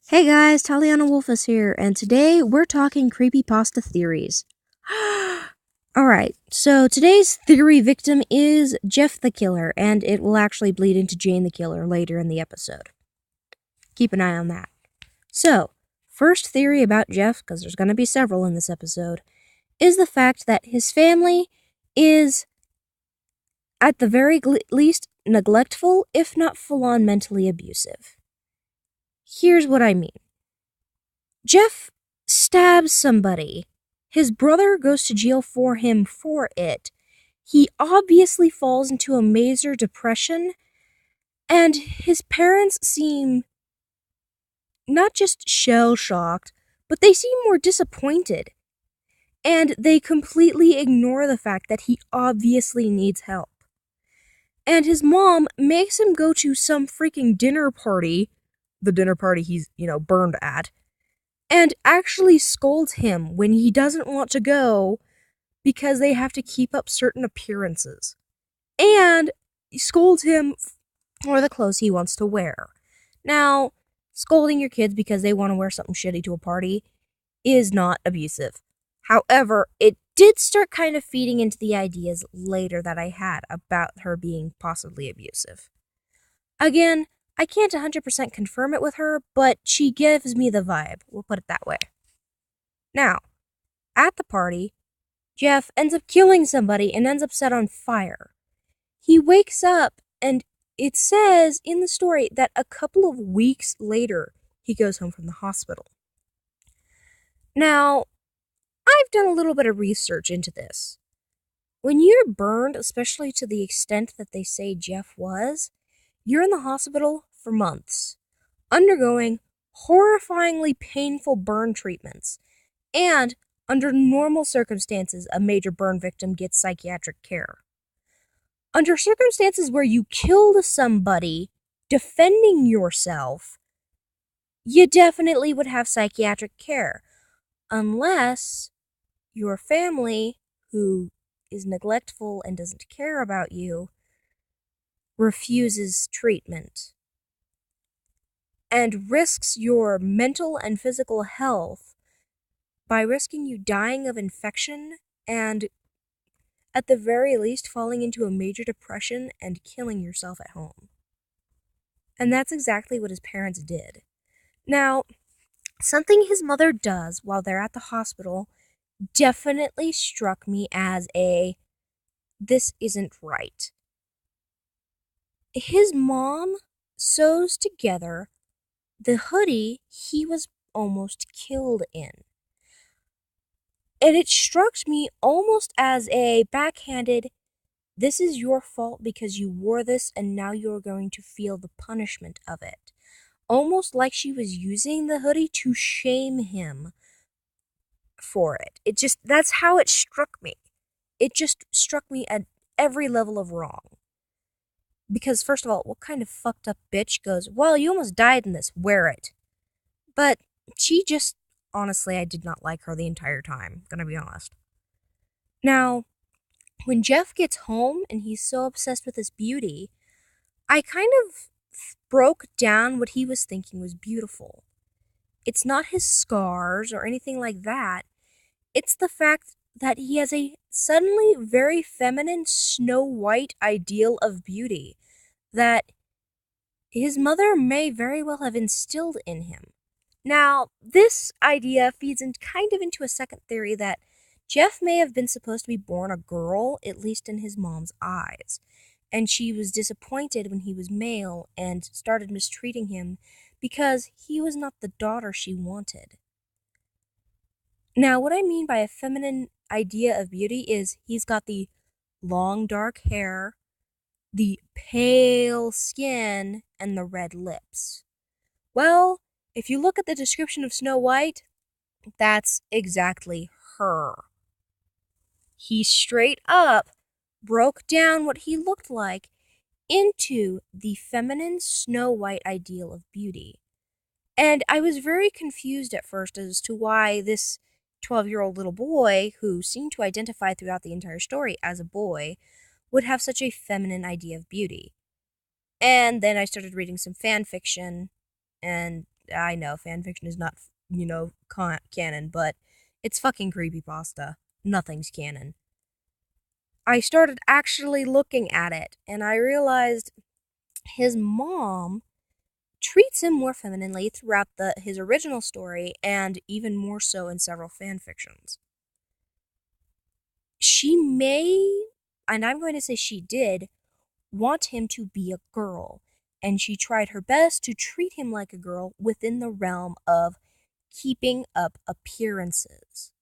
Hey guys, Taliana Wolfus here, and today we're talking creepypasta theories. Alright, so today's theory victim is Jeff the Killer, and it will actually bleed into Jane the Killer later in the episode. Keep an eye on that. So, first theory about Jeff, because there's going to be several in this episode, is the fact that his family is, at the very least, neglectful, if not full-on mentally abusive. Here's what I mean. Jeff stabs somebody. His brother goes to jail for him for it. He obviously falls into a major depression, and his parents seem not just shell-shocked, but they seem more disappointed. And they completely ignore the fact that he obviously needs help. And his mom makes him go to some freaking dinner party, the dinner party he's, burned at, and actually scolds him when he doesn't want to go because they have to keep up certain appearances. And scolds him for the clothes he wants to wear. Now, scolding your kids because they want to wear something shitty to a party is not abusive. However, it did start kind of feeding into the ideas later that I had about her being possibly abusive. Again, I can't 100% confirm it with her, but she gives me the vibe. We'll put it that way. Now, at the party, Jeff ends up killing somebody and ends up set on fire. He wakes up, and it says in the story that a couple of weeks later, he goes home from the hospital. Now, I've done a little bit of research into this. When you're burned, especially to the extent that they say Jeff was, you're in the hospital for months, undergoing horrifyingly painful burn treatments, and under normal circumstances, a major burn victim gets psychiatric care. Under circumstances where you killed somebody defending yourself, you definitely would have psychiatric care, unless your family, who is neglectful and doesn't care about you, refuses treatment and risks your mental and physical health by risking you dying of infection and, at the very least, falling into a major depression and killing yourself at home. And that's exactly what his parents did. Now, something his mother does while they're at the hospital definitely struck me as this isn't right. His mom sews together the hoodie he was almost killed in. And it struck me almost as a backhanded, this is your fault because you wore this and now you're going to feel the punishment of it. Almost like she was using the hoodie to shame him for it. That's how it struck me. It just struck me at every level of wrong. Because, first of all, what kind of fucked up bitch goes, well, you almost died in this, wear it. But she just, honestly, I did not like her the entire time, gonna be honest. Now, when Jeff gets home and he's so obsessed with his beauty, I kind of broke down what he was thinking was beautiful. It's not his scars or anything like that. It's the fact that he has a suddenly very feminine Snow White ideal of beauty that his mother may very well have instilled in him. Now, this idea feeds kind of into a second theory that Jeff may have been supposed to be born a girl, at least in his mom's eyes, and she was disappointed when he was male and started mistreating him because he was not the daughter she wanted. Now, what I mean by a feminine idea of beauty is he's got the long dark hair, the pale skin, and the red lips. Well, if you look at the description of Snow White, that's exactly her. He straight up broke down what he looked like into the feminine Snow White ideal of beauty. And I was very confused at first as to why this 12-year-old little boy, who seemed to identify throughout the entire story as a boy, would have such a feminine idea of beauty. And then I started reading some fan fiction, and I know fanfiction is not, canon, but it's fucking creepypasta. Nothing's canon. I started actually looking at it, and I realized his mom treats him more femininely throughout his original story, and even more so in several fanfictions. She may, and I'm going to say she did, want him to be a girl, and she tried her best to treat him like a girl within the realm of keeping up appearances.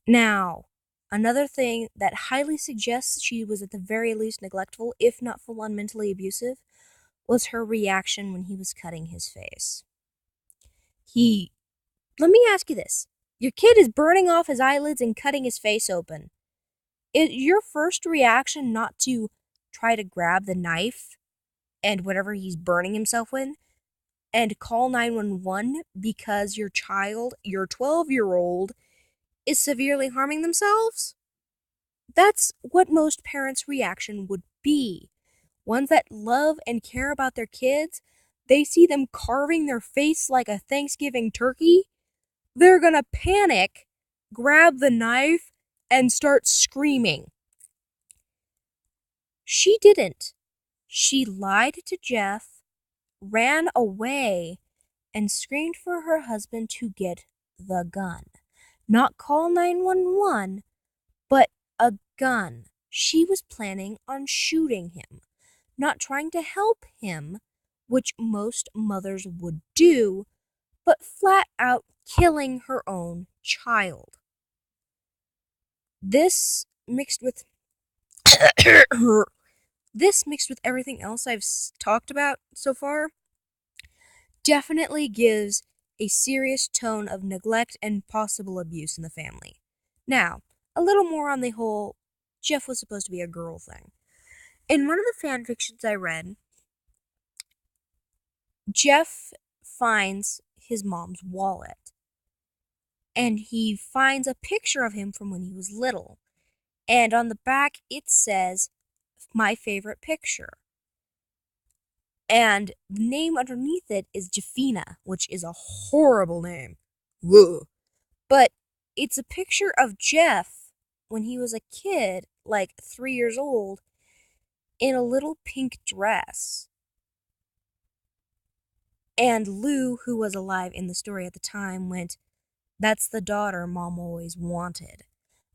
Now, another thing that highly suggests she was at the very least neglectful, if not full-on mentally abusive, was her reaction when he was cutting his face. Let me ask you this. Your kid is burning off his eyelids and cutting his face open. Is your first reaction not to try to grab the knife and whatever he's burning himself with and call 911 because your child, your 12-year-old, is severely harming themselves? That's what most parents' reaction would be. Ones that love and care about their kids, they see them carving their face like a Thanksgiving turkey. They're gonna panic, grab the knife, and start screaming. She didn't. She lied to Jeff, ran away, and screamed for her husband to get the gun. Not call 911, but a gun. She was planning on shooting him, not trying to help him, which most mothers would do, but flat out killing her own child. This mixed with everything else I've talked about so far definitely gives a serious tone of neglect and possible abuse in the family. Now, a little more on the whole Jeff was supposed to be a girl thing. In one of the fan fictions I read, Jeff finds his mom's wallet, and he finds a picture of him from when he was little. And on the back, it says, "My favorite picture." And the name underneath it is Jeffina, which is a horrible name. Whoa. But it's a picture of Jeff when he was a kid, like 3 years old, in a little pink dress. And Lou, who was alive in the story at the time, went, "That's the daughter Mom always wanted."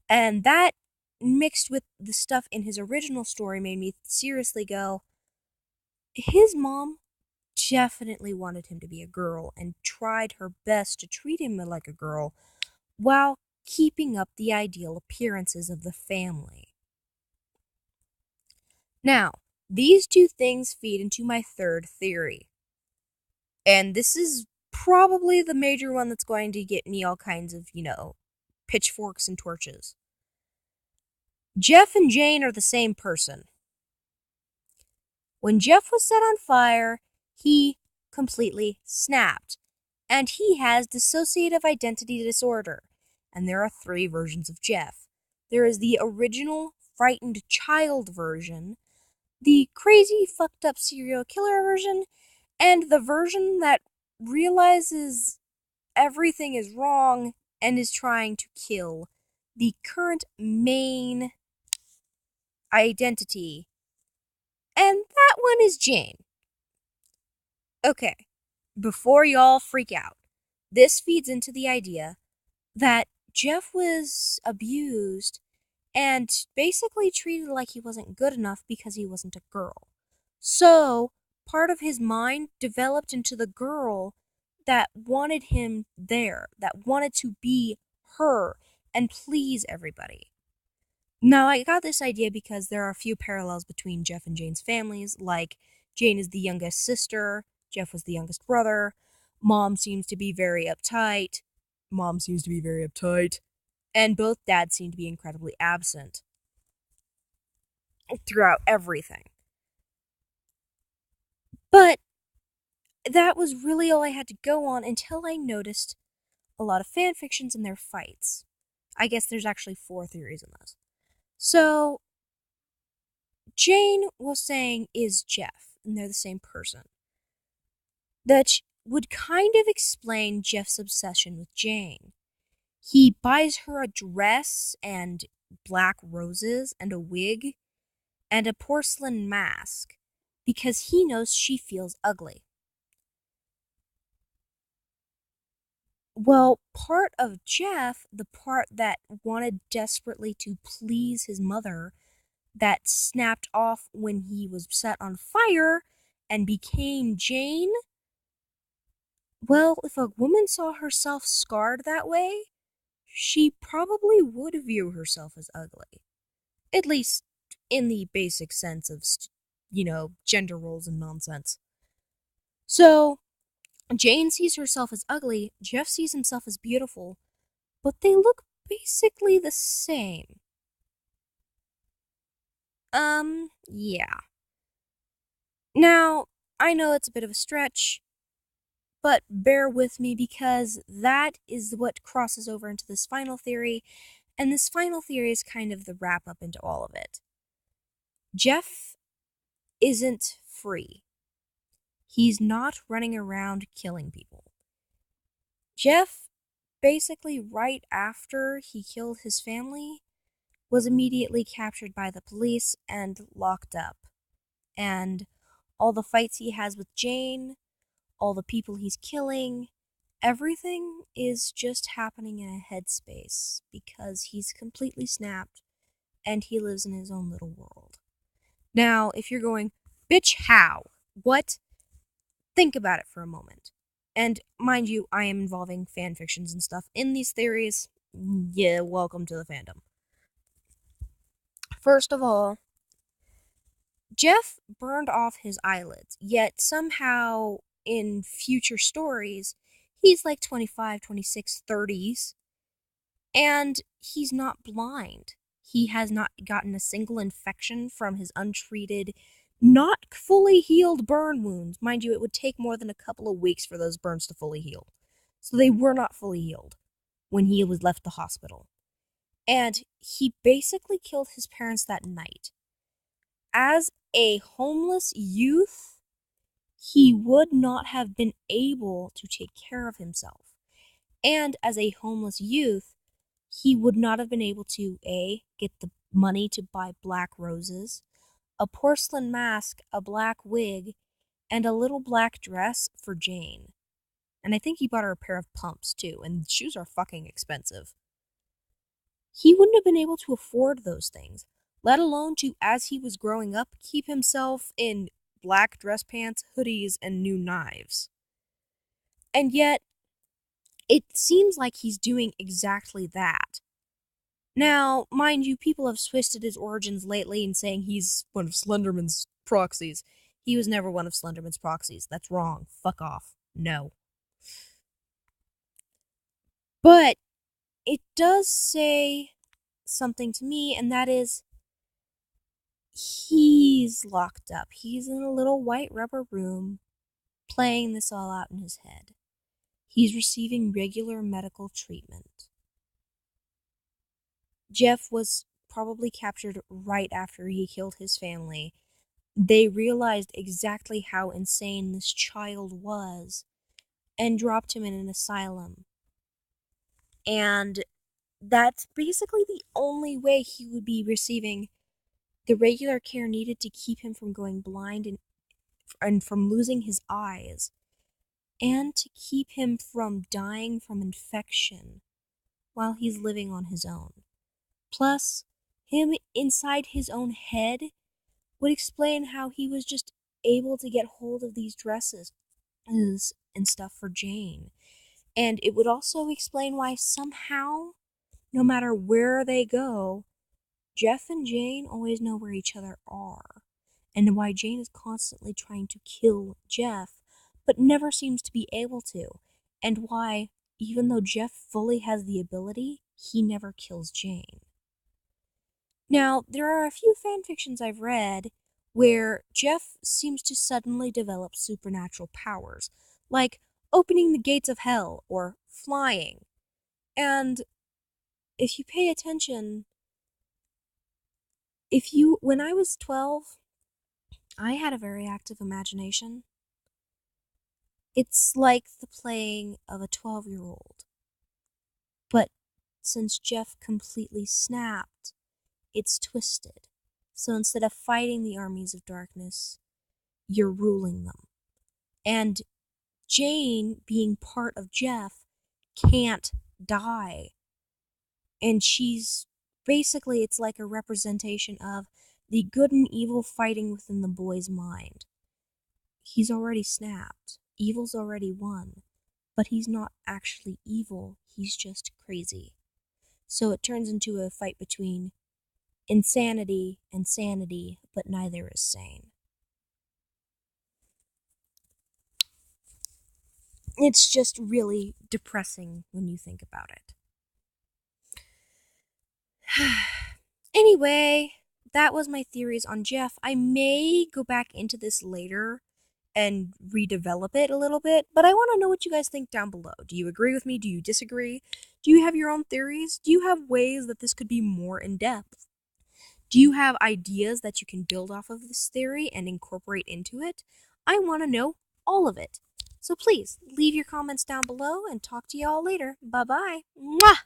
And that, mixed with the stuff in his original story, made me seriously go, his mom definitely wanted him to be a girl and tried her best to treat him like a girl while keeping up the ideal appearances of the family. Now, these two things feed into my third theory. And this is probably the major one that's going to get me all kinds of, pitchforks and torches. Jeff and Jane are the same person. When Jeff was set on fire, he completely snapped. And he has dissociative identity disorder. And there are 3 versions of Jeff. There is the original frightened child version, the crazy fucked up serial killer version, and the version that realizes everything is wrong and is trying to kill the current main identity. And that one is Jane. Okay, before y'all freak out, this feeds into the idea that Jeff was abused and basically treated like he wasn't good enough because he wasn't a girl. So, part of his mind developed into the girl that wanted him there, that wanted to be her and please everybody. Now, I got this idea because there are a few parallels between Jeff and Jane's families, like Jane is the youngest sister, Jeff was the youngest brother, Mom seems to be very uptight, and both dads seem to be incredibly absent throughout everything. But that was really all I had to go on until I noticed a lot of fan fictions and their fights. I guess there's actually 4 theories in this. So, Jane was saying is Jeff, and they're the same person. That would kind of explain Jeff's obsession with Jane. He buys her a dress and black roses and a wig and a porcelain mask because he knows she feels ugly. Well, part of Jeff, the part that wanted desperately to please his mother, that snapped off when he was set on fire and became Jane, well, if a woman saw herself scarred that way, she probably would view herself as ugly. At least in the basic sense of, gender roles and nonsense. So, Jane sees herself as ugly, Jeff sees himself as beautiful, but they look basically the same. Yeah. Now, I know it's a bit of a stretch, but bear with me because that is what crosses over into this final theory, and this final theory is kind of the wrap up into all of it. Jeff isn't free. He's not running around killing people. Jeff, basically right after he killed his family, was immediately captured by the police and locked up. And all the fights he has with Jane, all the people he's killing, everything is just happening in a headspace because he's completely snapped and he lives in his own little world. Now, if you're going, bitch, how? What? Think about it for a moment. And mind you, I am involving fan fictions and stuff in these theories. Yeah, welcome to the fandom. First of all, Jeff burned off his eyelids, yet somehow in future stories, he's like 25, 26, 30s, and he's not blind. He has not gotten a single infection from his untreated, not fully healed burn wounds. Mind you, it would take more than a couple of weeks for those burns to fully heal. So they were not fully healed when he was left the hospital. And he basically killed his parents that night. As a homeless youth, he would not have been able to take care of himself. And as a homeless youth, he would not have been able to, A, get the money to buy black roses, a porcelain mask, a black wig, and a little black dress for Jane. And I think he bought her a pair of pumps, too, and shoes are fucking expensive. He wouldn't have been able to afford those things, let alone to, as he was growing up, keep himself in black dress pants, hoodies, and new knives. And yet, it seems like he's doing exactly that. Now, mind you, people have twisted his origins lately in saying he's one of Slenderman's proxies. He was never one of Slenderman's proxies. That's wrong. Fuck off. No. But it does say something to me, and that is he's locked up. He's in a little white rubber room playing this all out in his head. He's receiving regular medical treatment. Jeff was probably captured right after he killed his family. They realized exactly how insane this child was and dropped him in an asylum. And that's basically the only way he would be receiving the regular care needed to keep him from going blind and from losing his eyes, and to keep him from dying from infection while he's living on his own. Plus, him inside his own head would explain how he was just able to get hold of these dresses and stuff for Jane. And it would also explain why somehow, no matter where they go, Jeff and Jane always know where each other are. And why Jane is constantly trying to kill Jeff, but never seems to be able to. And why, even though Jeff fully has the ability, he never kills Jane. Now, there are a few fanfictions I've read where Jeff seems to suddenly develop supernatural powers, like opening the gates of hell or flying. And if you pay attention, when I was 12, I had a very active imagination. It's like the playing of a 12-year-old. But since Jeff completely snapped, it's twisted. So instead of fighting the armies of darkness, you're ruling them. And Jane, being part of Jeff, can't die. And she's basically, it's like a representation of the good and evil fighting within the boy's mind. He's already snapped. Evil's already won. But he's not actually evil, he's just crazy. So it turns into a fight between insanity and sanity, but neither is sane. It's just really depressing when you think about it. Anyway, that was my theories on Jeff. I may go back into this later and redevelop it a little bit, but I want to know what you guys think down below. Do you agree with me? Do you disagree? Do you have your own theories? Do you have ways that this could be more in depth? Do you have ideas that you can build off of this theory and incorporate into it? I want to know all of it. So please leave your comments down below and talk to y'all later. Bye bye. Mwah!